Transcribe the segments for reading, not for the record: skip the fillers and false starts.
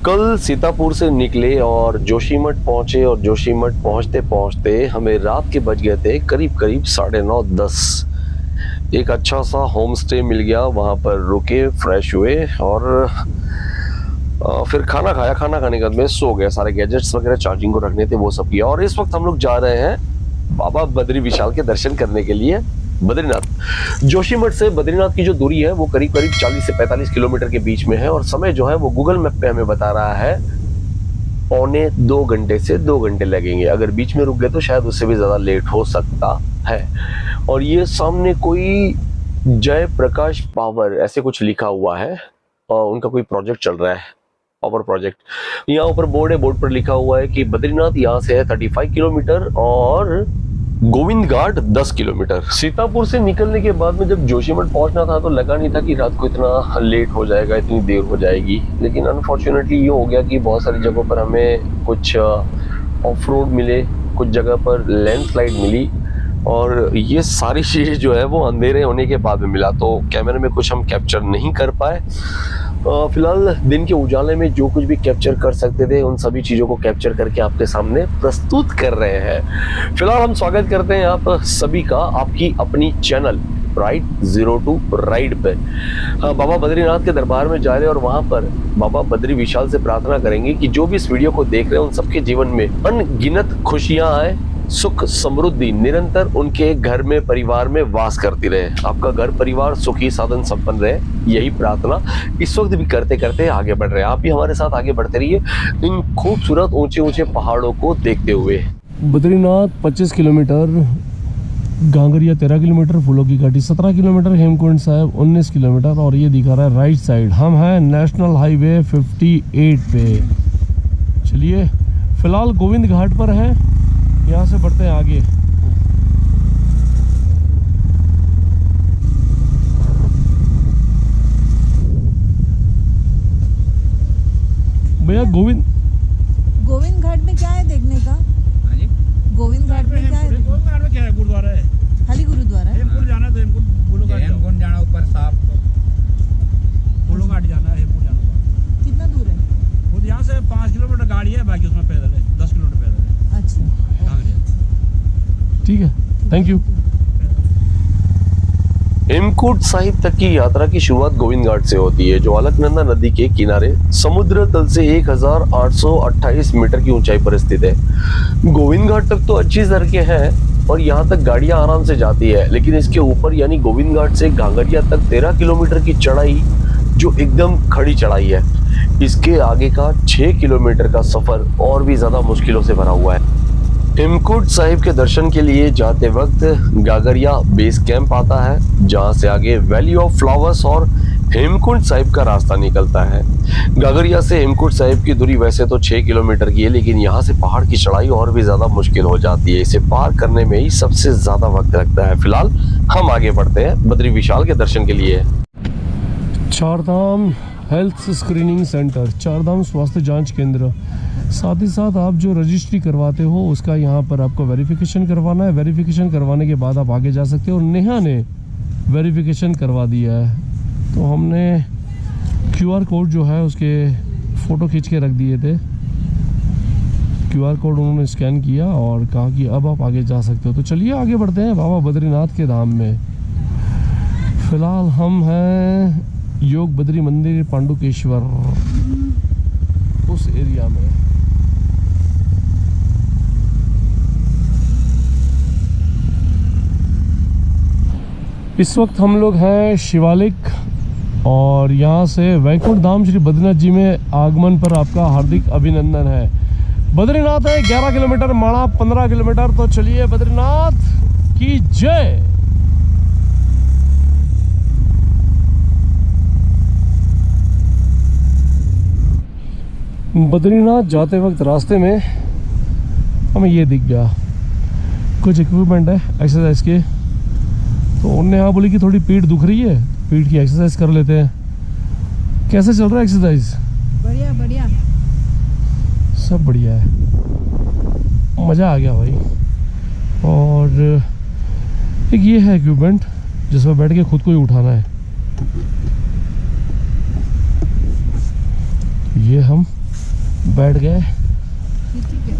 कल सीतापुर से निकले और जोशीमठ पहुंचे और जोशीमठ पहुंचते पहुंचते हमें रात के बज गए थे करीब करीब 9:30-10। एक अच्छा सा होम स्टे मिल गया, वहां पर रुके, फ्रेश हुए और फिर खाना खाया। खाना खाने के बाद में सो गए। सारे गैजेट्स वगैरह चार्जिंग को रखने थे, वो सब किया। और इस वक्त हम लोग जा रहे हैं बाबा बद्री विशाल के दर्शन करने के लिए बद्रीनाथ। जोशीमठ से बद्रीनाथ की जो दूरी है वो करीब करीब 40 से 45 किलोमीटर के बीच में है और समय जो है वो गूगल मैप पे हमें बता रहा है 1.25 से 2 घंटे लगेंगे। अगर बीच में रुक गए तो शायद उससे भी ज्यादा लेट हो सकता है। और ये सामने कोई जय प्रकाश पावर ऐसे कुछ लिखा हुआ है और उनका कोई प्रोजेक्ट चल रहा है, पावर प्रोजेक्ट। यहाँ ऊपर बोर्ड है, बोर्ड पर लिखा हुआ है कि बद्रीनाथ यहाँ से है 35 किलोमीटर और गोविंद घाट 10 किलोमीटर। सीतापुर से निकलने के बाद में जब जोशीमठ पहुंचना था तो लगा नहीं था कि रात को इतना लेट हो जाएगा, इतनी देर हो जाएगी। लेकिन अनफॉर्चुनेटली ये हो गया कि बहुत सारी जगहों पर हमें कुछ ऑफ रोड मिले, कुछ जगह पर लैंडस्लाइड मिली और ये सारी चीज़ जो है वो अंधेरे होने के बाद में मिला, तो कैमरे में कुछ हम कैप्चर नहीं कर पाए। फिलहाल दिन के उजाले में जो कुछ भी कैप्चर कर सकते थे उन सभी चीज़ों को कैप्चर करके आपके सामने प्रस्तुत कर रहे हैं। फिलहाल हम स्वागत करते हैं आप सभी का आपकी अपनी चैनल राइड 02 राइड पे। बाबा बद्रीनाथ के दरबार में जा रहे हैं और वहां पर बाबा बद्री विशाल से प्रार्थना करेंगे कि जो भी इस वीडियो को देख रहे हैं उन सबके जीवन में अनगिनत खुशियां आए, सुख समृद्धि निरंतर उनके घर में परिवार में वास करती रहे। आपका घर परिवार सुखी साधन संपन्न रहे, यही प्रार्थना इस वक्त भी करते करते आगे बढ़ रहे हैं। आप भी हमारे साथ आगे बढ़ते रहिए इन खूबसूरत ऊंचे ऊंचे पहाड़ों को देखते हुए। बद्रीनाथ 25 किलोमीटर, गांगरिया 13 किलोमीटर, फूलों की घाटी 17 किलोमीटर, हेमकुंड साहिब 19 किलोमीटर और ये दिखा रहा है राइट साइड। हम हैं नेशनल हाईवे 58 पे। चलिए फिलहाल गोविंद घाट पर हैं, यहाँ से बढ़ते हैं आगे। भैया गोविंद घाट में क्या है देखने का? गोविंद घाट में क्या है? गोविंद घाट में क्या है? गुरुद्वारा है, खाली गुरुद्वारा है। हेमकुंड जाना है तो हेमकुंड जाना, ऊपर साफ फूलों घाट जाना है, हेमकुंड जाना। कितना दूर है? वो यहाँ से 5 किलोमीटर गाड़ी है, बाकी उसमें पैदल है 10 किलोमीटर पैदल है। अच्छा ठीक है, थैंक यू। हेमकुंड साहिब तक की यात्रा की शुरुआत गोविंद घाट से होती है जो अलकनंदा नदी के किनारे समुद्र तल से 1828 मीटर की ऊंचाई पर स्थित है। गोविंद घाट तक तो अच्छी सड़कें हैं और यहाँ तक गाड़ियां आराम से जाती है, लेकिन इसके ऊपर यानी गोविंद घाट से घांगरिया तक 13 किलोमीटर की चढ़ाई जो एकदम खड़ी चढ़ाई है। इसके आगे का 6 किलोमीटर का सफर और भी ज्यादा मुश्किलों से भरा हुआ है। हेमकुंड साहिब के दर्शन के लिए जाते वक्त गागरिया बेस कैंप आता है, जहां से आगे वैली ऑफ फ्लावर्स और हेमकुंड साहिब का रास्ता निकलता है। गागरिया से हेमकुंड साहिब की दूरी वैसे तो 6 किलोमीटर की है, लेकिन यहाँ से पहाड़ की चढ़ाई और भी ज्यादा मुश्किल हो जाती है। इसे पार करने में ही सबसे ज्यादा वक्त लगता है। फिलहाल हम आगे बढ़ते हैं बद्री विशाल के दर्शन के लिए। Chardham health screening centre, Chardham स्वास्थ्य जांच केंद्र। साथ ही साथ आप जो रजिस्ट्री करवाते हो उसका यहाँ पर आपको वेरिफिकेशन करवाना है। वेरिफिकेशन करवाने के बाद आप आगे जा सकते हो। नेहा ने वेरिफिकेशन करवा दिया है तो हमने QR कोड जो है उसके फ़ोटो खींच के रख दिए थे। QR कोड उन्होंने स्कैन किया और कहा कि अब आप आगे जा सकते हो। तो चलिए आगे बढ़ते हैं बाबा बद्रीनाथ के धाम में। फ़िलहाल हम हैं योग बद्री मंदिर पांडुकेश्वर, उस एरिया में। इस वक्त हम लोग हैं शिवालिक और यहाँ से वैकुंठ धाम श्री बद्रीनाथ जी में आगमन पर आपका हार्दिक अभिनंदन है। बद्रीनाथ है 11 किलोमीटर, माणा 15 किलोमीटर। तो चलिए बद्रीनाथ की जय। बद्रीनाथ जाते वक्त रास्ते में हमें ये दिख गया, कुछ इक्विपमेंट है एक्सरसाइज के। तो उनने यहाँ बोली कि थोड़ी पीठ दुख रही है, पीठ की एक्सरसाइज कर लेते हैं। कैसे चल रहा है एक्सरसाइज? बढ़िया बढ़िया, सब बढ़िया है, मज़ा आ गया भाई। और एक ये है इक्विपमेंट जिसमें बैठ के खुद को ही उठाना है। ये हम बैठ गए। ठीक है,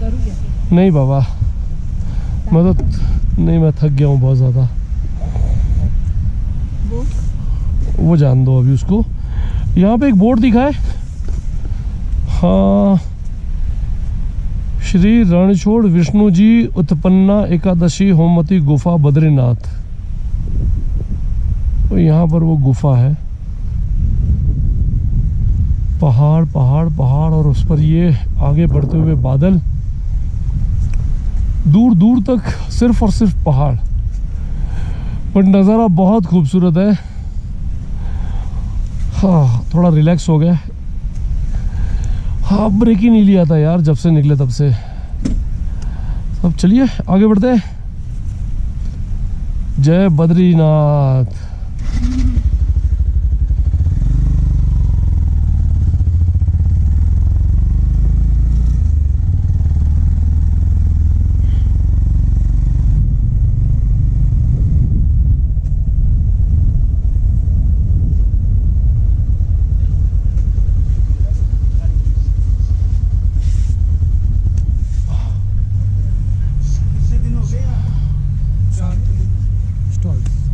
करूँ क्या? नहीं बाबा, मैं तो नहीं, मैं थक गया हूँ बहुत ज़्यादा। वो जान दो अभी उसको। यहाँ पे एक बोर्ड दिखा है, हाँ, श्री रणछोड़ विष्णु जी उत्पन्ना एकादशी होमवती गुफा बद्रीनाथ। तो यहाँ पर वो गुफा है, पहाड़ पहाड़ पहाड़, और उस पर ये आगे बढ़ते हुए बादल, दूर दूर तक सिर्फ और सिर्फ पहाड़, पर नज़ारा बहुत खूबसूरत है। हाँ, थोड़ा रिलैक्स हो गया। हाँ, ब्रेक ही नहीं लिया था यार जब से निकले तब से। अब चलिए आगे बढ़ते हैं। जय बद्रीनाथ।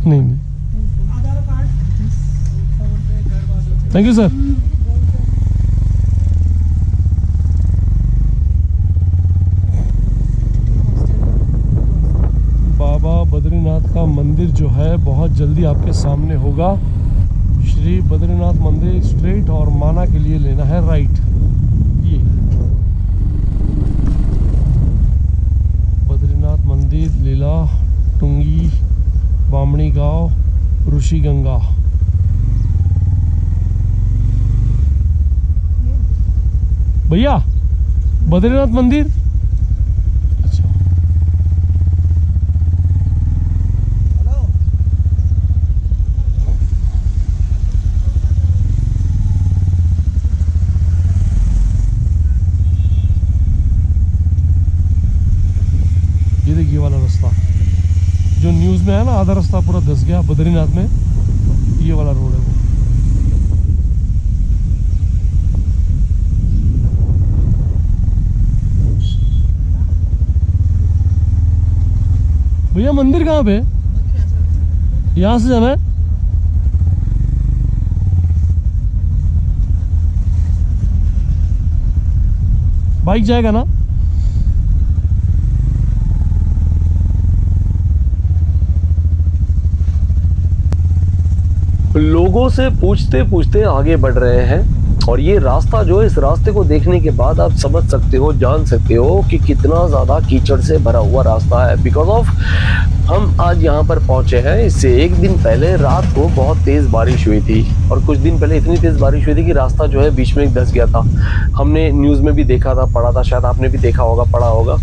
नहीं नहीं, थैंक यू सर। बाबा बद्रीनाथ का मंदिर जो है बहुत जल्दी आपके सामने होगा। श्री बद्रीनाथ मंदिर स्ट्रेट, और माना के लिए लेना है राइट। ये बद्रीनाथ मंदिर, लीला टुंगी, बामणी गांव, ऋषिगंगा। भैया बद्रीनाथ मंदिर, अच्छा ये देखिए वाला रास्ता जो न्यूज़ में है ना, आधा रास्ता पूरा धस गया बद्रीनाथ में, ये वाला रोड है वो। भैया मंदिर कहाँ पे? यहाँ से जाना है? बाइक जाएगा ना? लोगों से पूछते पूछते आगे बढ़ रहे हैं, और ये रास्ता जो है, इस रास्ते को देखने के बाद आप समझ सकते हो, जान सकते हो कि कितना ज्यादा कीचड़ से भरा हुआ रास्ता है। बिकॉज ऑफ हम आज यहाँ पर पहुंचे हैं, इससे एक दिन पहले रात को बहुत तेज बारिश हुई थी, और कुछ दिन पहले इतनी तेज बारिश हुई थी कि रास्ता जो है बीच में धंस गया था। हमने न्यूज में भी देखा था, पढ़ा था, शायद आपने भी देखा होगा, पढ़ा होगा।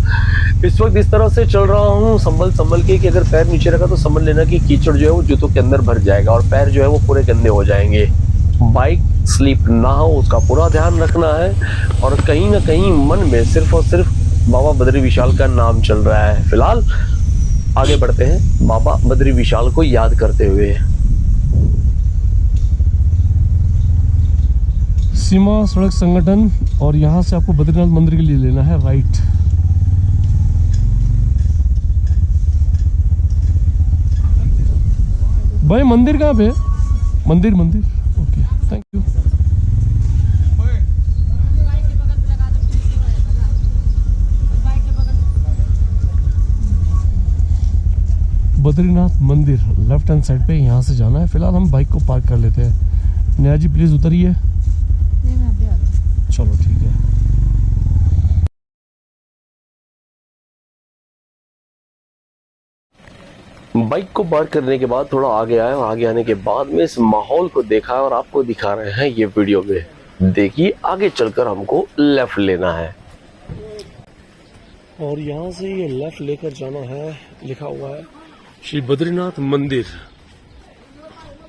इस वक्त इस तरह से चल रहा हूँ संभल के कि अगर पैर नीचे रखा तो समझ लेना कि कीचड़ जो है वो जूतों के अंदर भर जाएगा, और पैर जो है वो पूरे गंदे हो जाएंगे। बाइक स्लिप ना हो उसका पूरा ध्यान रखना है, और कहीं ना कहीं मन में सिर्फ और सिर्फ बाबा बद्री विशाल का नाम चल रहा है। फिलहाल आगे बढ़ते हैं बाबा बद्री विशाल को याद करते हुए। सीमा सड़क संगठन, और यहाँ से आपको बद्रीनाथ मंदिर के लिए लेना है राइट। भाई मंदिर कहाँ पे? मंदिर, ओके, थैंक यू। बद्रीनाथ मंदिर लेफ्ट हैंड साइड पे, यहाँ से जाना है। फिलहाल हम बाइक को पार्क कर लेते हैं। नेहा जी प्लीज उतरिए। नहीं, मैं अभी आती हूँ। चलो ठीक है। बाइक को पार्क करने के बाद थोड़ा आगे आए, और आगे आने के बाद में इस माहौल को देखा और आपको दिखा रहे हैं ये वीडियो में। देखिए आगे चलकर हमको लेफ्ट लेना है, और यहाँ से ये लेफ्ट लेकर जाना है। लिखा हुआ है श्री बद्रीनाथ मंदिर,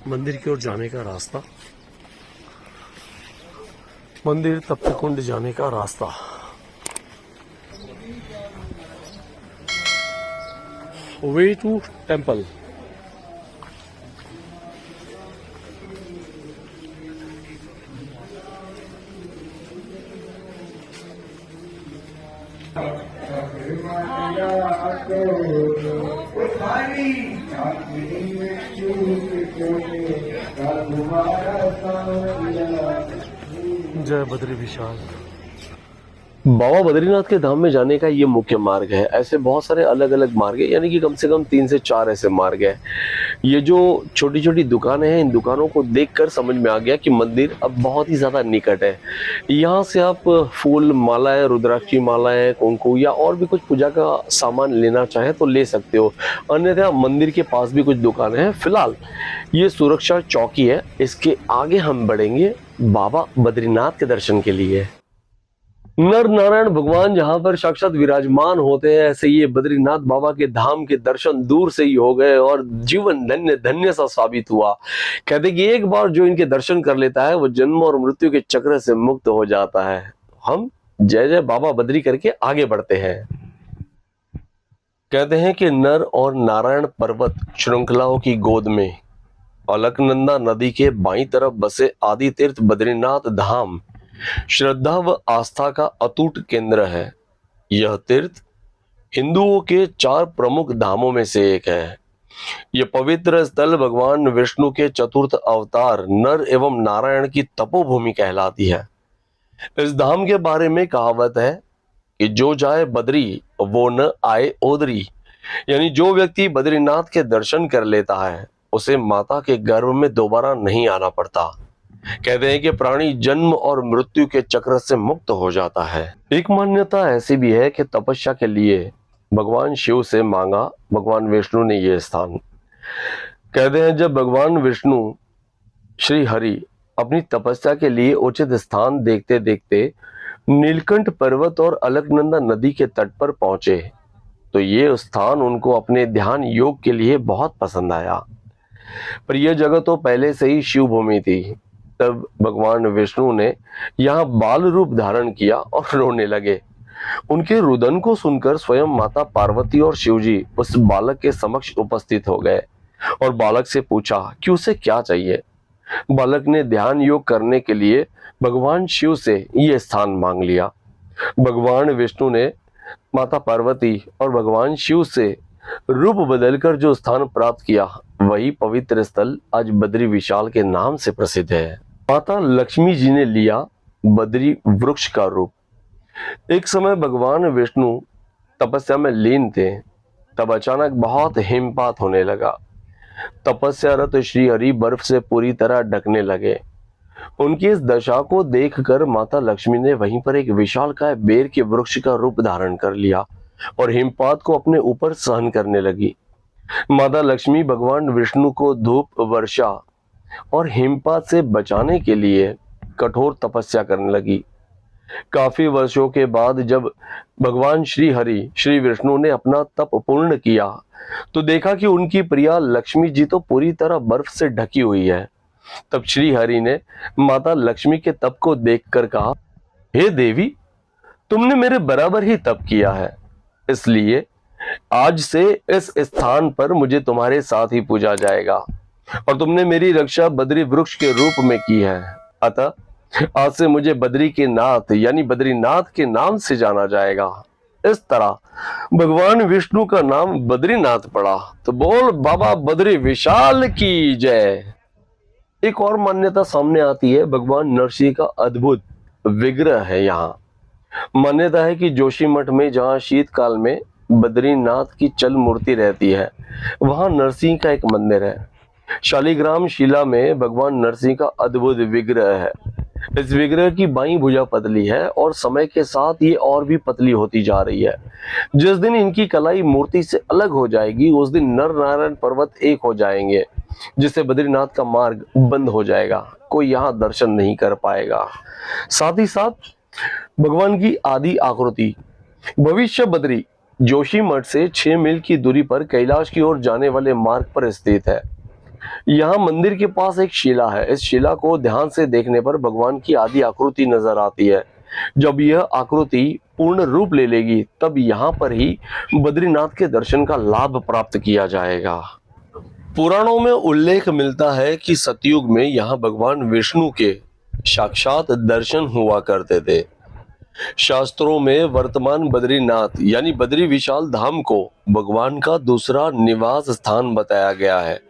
मंदिर की ओर जाने का रास्ता, मंदिर तप्तकुंड जाने का रास्ता। Way to temple. जय बद्री विशाल। बाबा बद्रीनाथ के धाम में जाने का ये मुख्य मार्ग है। ऐसे बहुत सारे अलग अलग मार्ग है, यानी कि कम से कम 3 से 4 ऐसे मार्ग है। ये जो छोटी छोटी दुकानें हैं, इन दुकानों को देखकर समझ में आ गया कि मंदिर अब बहुत ही ज्यादा निकट है। यहाँ से आप फूल मालाएं, रुद्राक्षी मालाएं, कुंकू या और भी कुछ पूजा का सामान लेना चाहे तो ले सकते हो। अन्यथा मंदिर के पास भी कुछ दुकानें हैं। फिलहाल ये सुरक्षा चौकी है, इसके आगे हम बढ़ेंगे बाबा बद्रीनाथ के दर्शन के लिए। नर नारायण भगवान जहां पर साक्षात विराजमान होते हैं, ऐसे ये बद्रीनाथ बाबा के धाम के दर्शन दूर से ही हो गए और जीवन धन्य धन्य सा साबित हुआ। कहते कि एक बार जो इनके दर्शन कर लेता है वो जन्म और मृत्यु के चक्र से मुक्त हो जाता है। हम जय जय बाबा बद्री करके आगे बढ़ते हैं। कहते हैं कि नर और नारायण पर्वत श्रृंखलाओं की गोद में अलकनंदा नदी के बाईं तरफ बसे आदि तीर्थ बद्रीनाथ धाम श्रद्धा व आस्था का अटूट केंद्र है। यह तीर्थ हिंदुओं के 4 प्रमुख धामों में से एक है। यह पवित्र स्थल भगवान विष्णु के चतुर्थ अवतार नर एवं नारायण की तपोभूमि कहलाती है। इस धाम के बारे में कहावत है कि जो जाए बद्री वो न आए ओदरी, यानी जो व्यक्ति बद्रीनाथ के दर्शन कर लेता है उसे माता के गर्भ में दोबारा नहीं आना पड़ता। कहते हैं कि प्राणी जन्म और मृत्यु के चक्र से मुक्त हो जाता है। एक मान्यता ऐसी भी है कि तपस्या के लिए भगवान शिव से मांगा भगवान विष्णु ने यह स्थान। कहते हैं जब भगवान विष्णु श्री हरि अपनी तपस्या के लिए उचित स्थान देखते देखते नीलकंठ पर्वत और अलकनंदा नदी के तट पर पहुंचे तो ये स्थान उनको अपने ध्यान योग के लिए बहुत पसंद आया। पर यह जगह तो पहले से ही शिव भूमि थी। तब भगवान विष्णु ने यहाँ बाल रूप धारण किया और रोने लगे। उनके रुदन को सुनकर स्वयं माता पार्वती और शिवजी उस बालक के समक्ष उपस्थित हो गए और बालक से पूछा कि उसे क्या चाहिए। बालक ने ध्यान योग करने के लिए भगवान शिव से ये स्थान मांग लिया। भगवान विष्णु ने माता पार्वती और भगवान शिव से रूप बदलकर जो स्थान प्राप्त किया वही पवित्र स्थल आज बद्री विशाल के नाम से प्रसिद्ध है। माता लक्ष्मी जी ने लिया बद्री वृक्ष का रूप। एक समय भगवान विष्णु तपस्या में लीन थे, तब अचानक बहुत हिमपात होने लगा। तपस्यारत श्री हरि बर्फ से पूरी तरह ढकने लगे। उनकी इस दशा को देखकर माता लक्ष्मी ने वहीं पर एक विशालकाय बेर के वृक्ष का रूप धारण कर लिया और हिमपात को अपने ऊपर सहन करने लगी। माता लक्ष्मी भगवान विष्णु को धूप, वर्षा और हिमपात से बचाने के लिए कठोर तपस्या करने लगी। काफी वर्षों के बाद जब भगवान श्री हरि श्री विष्णु ने अपना तप पूर्ण किया तो देखा कि उनकी प्रिया लक्ष्मी जी तो पूरी तरह बर्फ से ढकी हुई है। तब श्री हरि ने माता लक्ष्मी के तप को देखकर कहा, हे देवी, तुमने मेरे बराबर ही तप किया है, इसलिए आज से इस स्थान पर मुझे तुम्हारे साथ ही पूजा जाएगा और तुमने मेरी रक्षा बद्री वृक्ष के रूप में की है। अतः आज से मुझे बद्री के नाथ यानी बद्रीनाथ के नाम से जाना जाएगा। इस तरह भगवान विष्णु का नाम बद्रीनाथ पड़ा। तो बोल बाबा बद्री विशाल की जय। एक और मान्यता सामने आती है, भगवान नरसिंह का अद्भुत विग्रह है यहाँ। मान्यता है कि जोशीमठ में जहाँ शीतकाल में बद्रीनाथ की चल मूर्ति रहती है, वहां नरसिंह का एक मंदिर है। शालिग्राम शिला में भगवान नरसिंह का अद्भुत विग्रह है। इस विग्रह की बाईं भुजा पतली है और समय के साथ ये और भी पतली होती जा रही है। जिस दिन इनकी कलाई मूर्ति से अलग हो जाएगी उस दिन नर नारायण पर्वत एक हो जाएंगे, जिससे बद्रीनाथ का मार्ग बंद हो जाएगा, कोई यहाँ दर्शन नहीं कर पाएगा। साथ ही साथ भगवान की आदि आकृति भविष्य बद्री जोशीमठ से 6 मील की दूरी पर कैलाश की ओर जाने वाले मार्ग पर स्थित है। यहाँ मंदिर के पास एक शिला है। इस शिला को ध्यान से देखने पर भगवान की आदि आकृति नजर आती है। जब यह आकृति पूर्ण रूप ले लेगी तब यहाँ पर ही बद्रीनाथ के दर्शन का लाभ प्राप्त किया जाएगा। पुराणों में उल्लेख मिलता है कि सतयुग में यहाँ भगवान विष्णु के साक्षात दर्शन हुआ करते थे। शास्त्रों में वर्तमान बद्रीनाथ यानी बद्री विशाल धाम को भगवान का दूसरा निवास स्थान बताया गया है।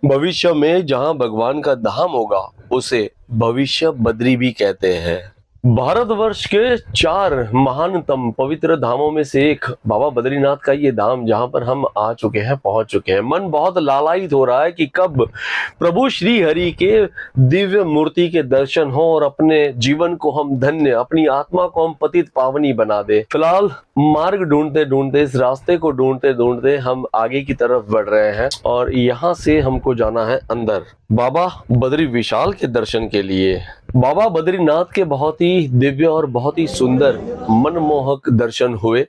भविष्य में जहां भगवान का धाम होगा उसे भविष्य बद्री भी कहते हैं। भारतवर्ष के 4 महानतम पवित्र धामों में से एक बाबा बद्रीनाथ का ये धाम जहां पर हम आ चुके हैं, पहुंच चुके हैं। मन बहुत लालायित हो रहा है कि कब प्रभु श्री हरि के दिव्य मूर्ति के दर्शन हो और अपने जीवन को हम धन्य, अपनी आत्मा को हम पतित पावनी बना दे। फिलहाल मार्ग ढूंढते ढूंढते, इस रास्ते को ढूंढते ढूंढते हम आगे की तरफ बढ़ रहे हैं और यहाँ से हमको जाना है अंदर बाबा बद्री विशाल के दर्शन के लिए। बाबा बद्रीनाथ के बहुत ही दिव्य और बहुत ही सुंदर मनमोहक दर्शन हुए।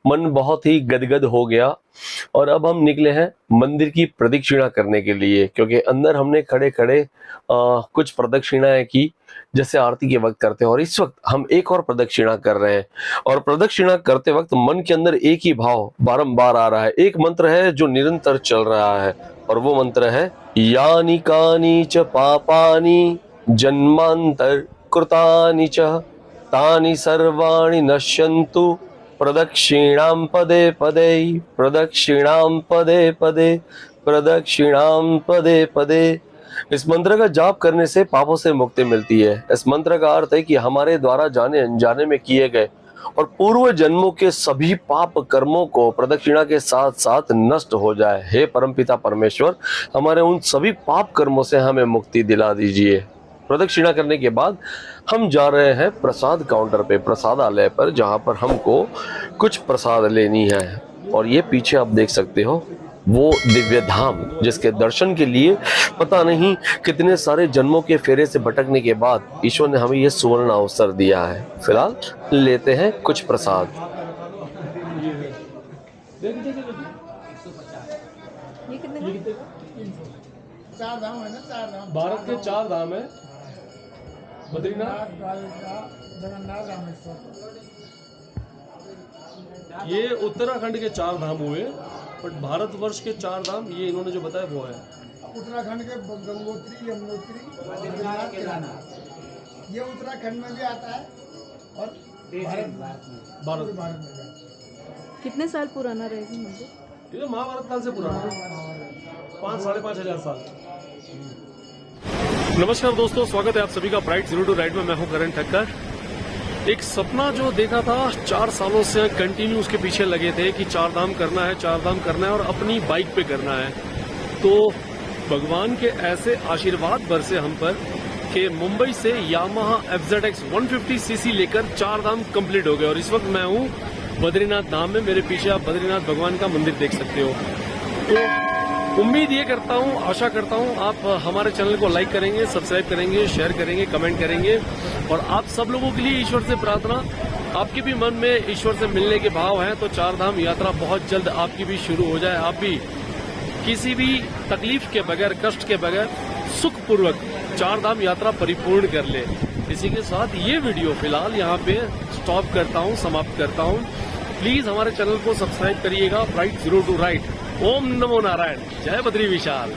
मन बहुत ही गदगद हो गया और अब हम निकले हैं मंदिर की प्रदक्षिणा करने के लिए, क्योंकि अंदर हमने खड़े खड़े कुछ प्रदक्षिणाएं की जैसे आरती के वक्त करते हैं, और इस वक्त हम एक और प्रदक्षिणा कर रहे हैं। और प्रदक्षिणा करते वक्त मन के अंदर एक ही भाव बारंबार आ रहा है। एक मंत्र है जो निरंतर चल रहा है और वो मंत्र है यानि कानि च पापानि जन्मांतर कृतानि च तानि सर्वाणि नश्यन्तु प्रदक्षिणां पदे पदे प्रदक्षिणां पदे पदे प्रदक्षिणां पदे पदे। इस मंत्र का जाप करने से पापों से मुक्ति मिलती है। इस मंत्र का अर्थ है कि हमारे द्वारा जाने अनजाने में किए गए और पूर्व जन्मों के सभी पाप कर्मों को प्रदक्षिणा के साथ साथ नष्ट हो जाए। हे परमपिता परमेश्वर, हमारे उन सभी पाप कर्मों से हमें मुक्ति दिला दीजिए। प्रदक्षिणा करने के बाद हम जा रहे हैं प्रसाद काउंटर पे, प्रसादालय पर, जहां पर हमको कुछ प्रसाद लेनी है। और ये पीछे आप देख सकते हो वो दिव्य धाम जिसके दर्शन के लिए पता नहीं कितने सारे जन्मों के फेरे से भटकने के बाद ईश्वर ने हमें ये सुवर्ण अवसर दिया है। फिलहाल लेते हैं कुछ प्रसाद। ये कितने का? 4 धाम है ना, 4 धाम भारत के 4 धाम है, बद्रीनाथ, जगन्नाथ, रामेश्वर। ये उत्तराखंड के 4 धाम हुए, बट भारतवर्ष के 4 धाम ये इन्होंने जो बताया वो है। उत्तराखंड के गंगोत्री, यमुनोत्री, बद्रीनाथ, केदारनाथ, ये उत्तराखंड में भी आता है और भारत में भी आता है। कितने साल पुराना रहेगा मंदिर? ये तो महाभारत काल से पुराना है, 5-5.5 हजार साल। नमस्कार दोस्तों, स्वागत है आप सभी का ब्राइट जीरो टू राइड में। मैं हूं करण ठक्कर। एक सपना जो देखा था 4 सालों से कंटिन्यू उसके पीछे लगे थे कि 4 धाम करना है, 4 धाम करना है और अपनी बाइक पे करना है। तो भगवान के ऐसे आशीर्वाद बरसे हम पर कि मुंबई से यामाहा FZX 150cc लेकर 4 धाम कंप्लीट हो गए और इस वक्त मैं हूं बद्रीनाथ धाम में। मेरे पीछे आप बद्रीनाथ भगवान का मंदिर देख सकते हो। तो उम्मीद ये करता हूँ, आशा करता हूँ आप हमारे चैनल को लाइक करेंगे, सब्सक्राइब करेंगे, शेयर करेंगे, कमेंट करेंगे। और आप सब लोगों के लिए ईश्वर से प्रार्थना, आपके भी मन में ईश्वर से मिलने के भाव हैं तो 4 धाम यात्रा बहुत जल्द आपकी भी शुरू हो जाए। आप भी किसी भी तकलीफ के बगैर, कष्ट के बगैर सुखपूर्वक 4 धाम यात्रा परिपूर्ण कर ले। इसी के साथ ये वीडियो फिलहाल यहाँ पे स्टॉप करता हूँ, समाप्त करता हूँ। प्लीज हमारे चैनल को सब्सक्राइब करिएगा, ब्राइट जीरो टू राइट। ओम नमो नारायण, जय बद्री विशाल।